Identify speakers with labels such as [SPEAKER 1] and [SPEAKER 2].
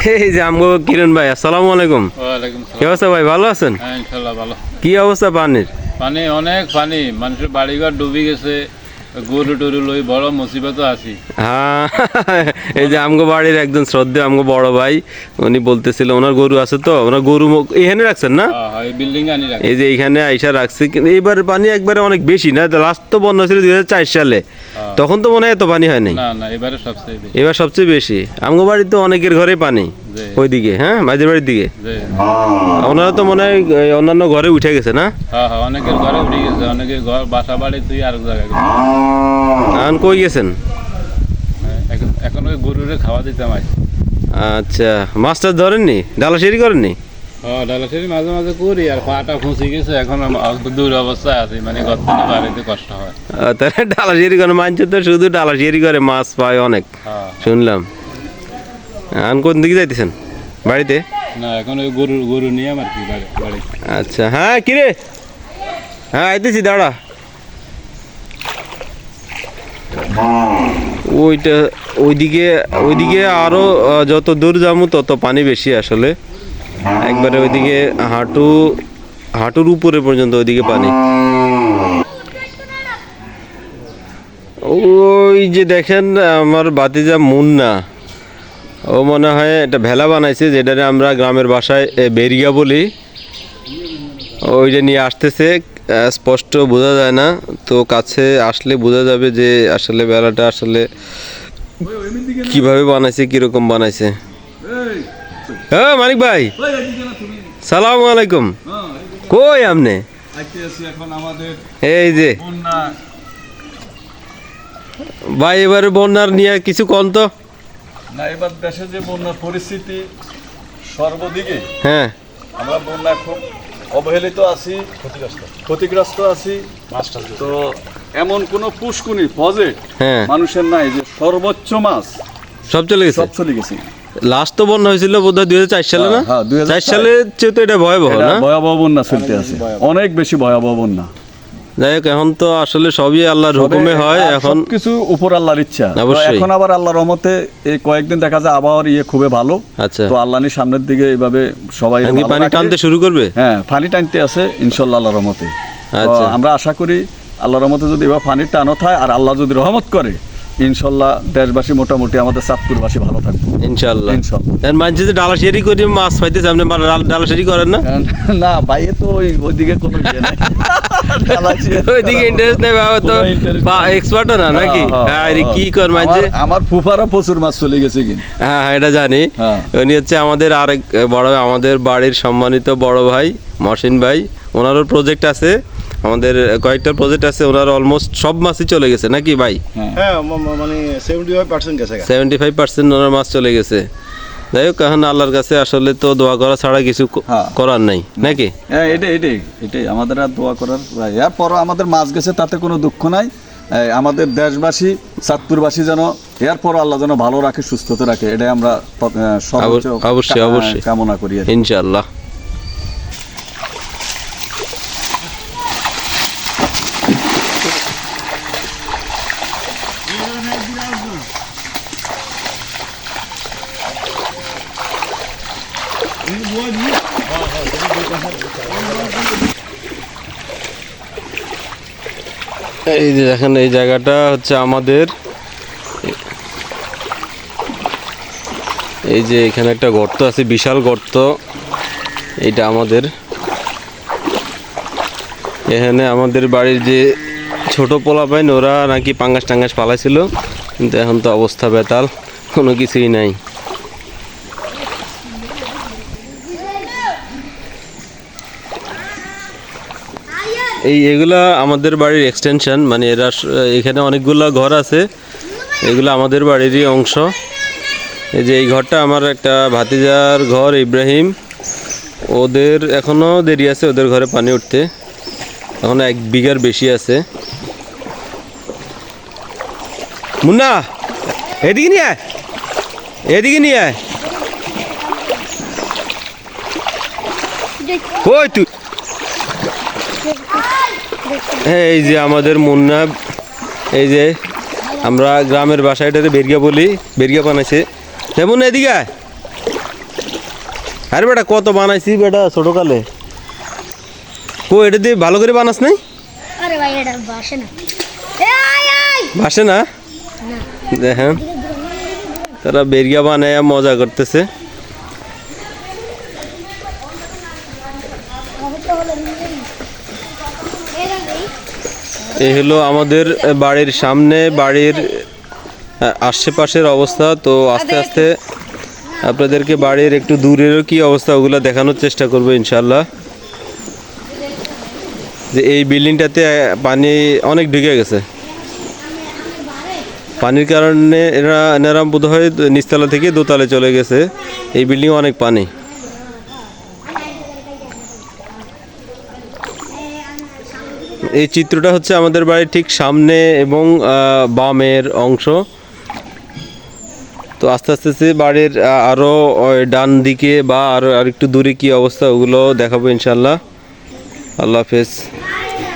[SPEAKER 1] এই যে আমগো কিরণ ভাই, আসসালামু আলাইকুম।
[SPEAKER 2] ওয়ালাইকুম
[SPEAKER 1] কি অবস্থা ভাই, ভালো আছেন?
[SPEAKER 2] হ্যাঁ ইনশাল্লাহ ভালো।
[SPEAKER 1] কি অবস্থা পানির?
[SPEAKER 2] পানি অনেক পানি, মানুষের বাড়িঘর ডুবে গেছে, গরু টরু লই বড় মুসিবত আছি।
[SPEAKER 1] হ্যাঁ, এই যে আমগো বাড়ির একজন শ্রদ্ধেয় আমগো বড় ভাই, উনি বলতেছিল ওনার গরু আছে, তো ওনার গরু এখানে রাখছেন না?
[SPEAKER 2] এই বিল্ডিং আনি রাখি।
[SPEAKER 1] এই যে এইখানে আইসা রাখছি, কিন্তু এইবার পানি একবারে অনেক বেশি না? লাস্ট তো বন্যা ছিল 2004 সালে, তখন তো মনে হয় এত পানি হয় নাই।
[SPEAKER 2] না না, এবারে সবচেয়ে বেশি।
[SPEAKER 1] এবার সবচেয়ে বেশি। আমগো বাড়ি তো অনেকের ঘরে পানি,
[SPEAKER 2] জি।
[SPEAKER 1] ওইদিকে, হ্যাঁ মাঝের বাড়ির দিকে।
[SPEAKER 2] জি।
[SPEAKER 1] ওনারা তো মনে হয় অন্যান্য ঘরে উঠে গেছে না?
[SPEAKER 2] হ্যাঁ হ্যাঁ, অনেকের ঘরে উঠে গেছে, অনেকের ঘর বাসা বাড়ি তুই আরেক জায়গায় গেছে।
[SPEAKER 1] এখন কই গেছেন?
[SPEAKER 2] এখন ওই গরুরে খাওয়া দিতাম আজ।
[SPEAKER 1] আচ্ছা, মাছটা ধরেননি, ডালাশিরি করেননি?
[SPEAKER 2] হ্যাঁ ডালাশাড়ি মাঝে মাঝে করি, আর পাটা ফুঁসে গেছে, এখন দূর অবস্থায় আছে, মানে গর্ত বাড়িতে কষ্ট হয়।
[SPEAKER 1] তাহলে ডালাশিরি করে, মানছে তো শুধু ডালাশিরি করে, মাছ পায় অনেক,
[SPEAKER 2] হ্যাঁ
[SPEAKER 1] শুনলাম। এখন কোন দিকে যাইতেছেন? বাড়িতে?
[SPEAKER 2] না, এখন ওই গরু নিয়ে আমার কি বাড়ি।
[SPEAKER 1] আচ্ছা, হ্যাঁ কিরে, হ্যাঁ আইতেছি, দাঁড়া। ওইদিকে আরো যত দূর যাবো তত পানি বেশি আসলে, একবারে ওইদিকে হাঁটুর উপরে পর্যন্ত ওইদিকে পানি। ওই যে দেখেন আমার ভাতিজা মুন্না, ও মনে হয় একটা ভেলা বানাইছে, যেটারে আমরা গ্রামের ভাষায় বেরিয়া বলি। ওইটা নিয়ে আসতেছে, স্পষ্ট বোঝা যায় না, তো কাছে আসলে বোঝা যাবে যে আসলে বেলাটা আসলে কিভাবে বানাইছে, কিরকম বানাইছে। হ্যাঁ মানিক ভাই, সালামু আলাইকুম। কই আমনে? এই যে ভাই, এবারে বন্যার নিয়ে কিছু কন তো।
[SPEAKER 3] না, এবার দেশে যে বন্যার পরিস্থিতি সর্বদিকে,
[SPEAKER 1] হ্যাঁ
[SPEAKER 3] আমরা বন্যা খুব অবহেলিত আছি, ক্ষতিগ্রস্ত আছি। তো এমন কোনো পুষ্কুনি প্রজেক্ট
[SPEAKER 1] হ্যাঁ
[SPEAKER 3] মানুষের নাই যে সর্বোচ্চ মাছ
[SPEAKER 1] সব চলে গেছে।
[SPEAKER 3] সব চলে গেছে।
[SPEAKER 1] লাস্ট তো বন্যা হয়েছিল বোধহয় 2004 সালে না?
[SPEAKER 3] হ্যাঁ, 2004
[SPEAKER 1] 4 সালের চেয়ে তো এটা ভয়াবহ
[SPEAKER 3] এটা
[SPEAKER 1] না?
[SPEAKER 3] ভয়াবহ বন্যা চলতে আছে, অনেক বেশি ভয়াবহ বন্যা।
[SPEAKER 1] যাই হোক, এখন তো আসলে সবই আল্লাহর হুকুমে হয়। এখন
[SPEAKER 3] কিছু উপর আল্লাহর ইচ্ছা। তো
[SPEAKER 1] অবশ্যই।
[SPEAKER 3] এখন আবার আল্লাহর রহমতে এই কয়েকদিন দেখা যায় আবহাওয়ার খুবই ভালো।
[SPEAKER 1] আচ্ছা,
[SPEAKER 3] তো আল্লাহ সামনের দিকে এইভাবে সবাই
[SPEAKER 1] এখন কি
[SPEAKER 3] ভালো
[SPEAKER 1] পানি
[SPEAKER 3] রাখে।
[SPEAKER 1] টানতে শুরু করবে?
[SPEAKER 3] হ্যাঁ, পানি টানতে আছে ইনশাল্লাহ আল্লাহর রহমতে।
[SPEAKER 1] আচ্ছা।
[SPEAKER 3] আমরা আশা করি আল্লাহর রহমতে যদি এবার পানির টানো থাকে আর আল্লাহ যদি রহমত করে, ইনশাল্লাহ দেশবাসী মোটামুটি আমাদের চাঁদপুরবাসী ভালো থাকবে
[SPEAKER 1] ইনশাআল্লাহ।
[SPEAKER 3] ইনশাল্লাহ।
[SPEAKER 1] এর মাঝে যে ডালাশিরি করে মাছ পাইতেছে, আপনি ডালাশিরি করেন না?
[SPEAKER 3] না বাইরে তো ওইদিকে কোনো ইয়ে নাই।
[SPEAKER 1] ওইদিকে ইন্টারেস্ট নেই বাবা, তো
[SPEAKER 3] কোনো interest নাই।
[SPEAKER 1] এক্সপার্টও না নাকি? হ্যাঁ, আরে কি কর মাঝে।
[SPEAKER 3] আমার ফুফারা প্রচুর মাছ চলে গেছে কিন্তু।
[SPEAKER 1] হ্যাঁ এটা জানি।
[SPEAKER 3] হ্যাঁ।
[SPEAKER 1] উনি হচ্ছে আমাদের আরেক বড়, আমাদের বাড়ির সম্মানিত বড় ভাই মহসিন ভাই। ওনারও প্রজেক্ট আছে, আমাদের কয়েকটা প্রজেক্ট আছে, ওনার অলমোস্ট সব মাছই চলে গেছে নাকি ভাই?
[SPEAKER 4] হ্যাঁ মানে 75% গেছে।
[SPEAKER 1] 75% ওনার মাছ চলে গেছে। যাই হোক, এখন আল্লাহর কাছে আসলে তো দোয়া করা ছাড়া কিছু
[SPEAKER 3] হ্যাঁ।
[SPEAKER 1] করার নাই নাকি?
[SPEAKER 3] হ্যাঁ, এটাই আমাদের আর দোয়া করার। এরপরও আমাদের মাছ গেছে, তাতে কোনো দুঃখ নাই। আমাদের দেশবাসী চাঁদপুরবাসী যেন এরপর আল্লাহ যেন ভালো রাখে, সুস্থতা রাখে, এটাই আমরা সর্বোচ্চ
[SPEAKER 1] অবশ্যই
[SPEAKER 3] কামনা করি আর কি।
[SPEAKER 1] ইনশাআল্লাহ। এই যে দেখেন, এই জায়গাটা হচ্ছে আমাদের, এই যে এখানে একটা গর্ত আছে, বিশাল গর্ত, এইটা আমাদের। এখানে আমাদের বাড়ির যে ছোট পোলাপাইন, ওরা নাকি পাঙ্গাস টাঙ্গাস পালাইছিল, কিন্তু এখন তো অবস্থা বেতাল, কোনো কিছুই নাই। এগুলা আমাদের বাড়ির এক্সটেনশন, মানে এরা এখানে অনেকগুলো ঘর আছে, এগুলো আমাদের বাড়িরই অংশ। এই যে এই ঘরটা আমার একটা ভাতিজার ঘর, ইব্রাহিম। ওদের এখনো দেরি আছে, ওদের ঘরে পানি উঠতে এখনো 1 বিঘার বেশি আছে। মুন্না এদিকে নিয়ে আয়, এদিকে নিয়ে আয়। কই তুই? এই যে আমাদের মুন্না, এই যে আমরা গ্রামের বাসায় এটাতে বেরিয়া বলি, বেরিয়া বানাইছে। মুন্না এদিকে আয়। আরে বেটা কত বানাইছি বেটা ছোটকালে। এটা দিয়ে ভালো করে বানাস নাই?
[SPEAKER 5] আরে ভাই এটা বাসে না। এই এই
[SPEAKER 1] ভাসে না? দেখেন তারা বেরিয়া বানায় মজা করতেছে। এই হলো আমাদের বাড়ির সামনে, বাড়ির আশেপাশের অবস্থা। তো আস্তে আস্তে আপনাদেরকে বাড়ির একটু দূরেরও কি অবস্থা ওগুলো দেখানোর চেষ্টা করবো ইনশাল্লাহ। যে এই বিল্ডিংটাতে পানি অনেক ঢুকে গেছে, পানির কারণে এনারা বোধ হয় নিচতলা থেকে দোতলায় চলে গেছে। এই বিল্ডিং অনেক পানি। এই চিত্রটা হচ্ছে আমাদের বাড়ির ঠিক সামনে এবং বামের অংশ। তো আস্তে আস্তে বাড়ির আরও ডান দিকে বা আর একটু দূরে কি অবস্থা ওগুলো দেখাবো ইনশাল্লাহ। আল্লাহ হাফেজ।